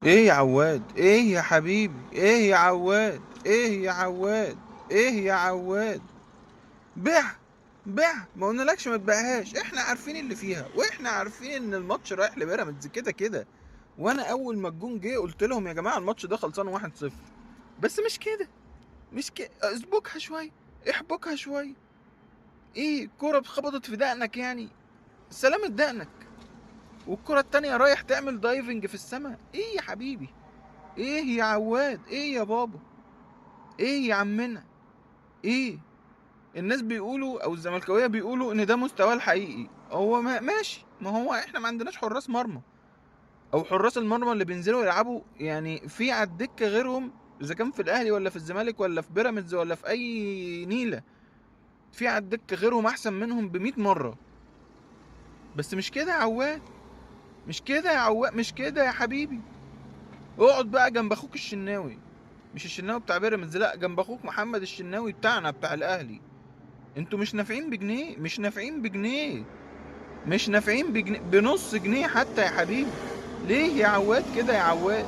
ايه يا عواد، ايه يا حبيبي، ايه يا عواد، ايه يا عواد، ايه يا عواد. بيع، بيع، ما قلنالكش ما تبيعهاش، احنا عارفين اللي فيها، واحنا عارفين ان الماتش رايح لبيراميدز كده كده. وانا اول ما الجون جه قلت لهم يا جماعه الماتش ده خلصان 1-0. بس مش كده، مش كده، اسبكها شويه، احبكها شويه. ايه الكوره خبطت في دقنك يعني؟ سلامة دقنك. والكرة التانية رايح تعمل دايفنج في السماء، ايه يا حبيبي، ايه يا عواد، ايه يا بابا، ايه يا عمنا، ايه. الناس بيقولوا او الزملكاويه بيقولوا ان ده مستواه الحقيقي. هو ماشي، ما هو احنا ما عندناش حراس مرمى، او حراس المرمى اللي بينزلوا يلعبوا يعني في على الدكه غيرهم، اذا كان في الاهلي ولا في الزمالك ولا في بيراميدز ولا في اي نيله، في على الدكه غيرهم احسن منهم ب100 مره. بس مش كده يا عواد، مش كده يا عواد، مش كده يا حبيبي. اقعد بقى جنب اخوك الشناوي، مش الشناوي بتاع بيراميدز، لا، جنب اخوك محمد الشناوي بتاعنا بتاع الاهلي. انتوا مش نافعين بجنيه، مش نافعين بجنيه، مش نافعين بجنيه، بنص جنيه حتى يا حبيبي. ليه يا عواد كده يا عواد؟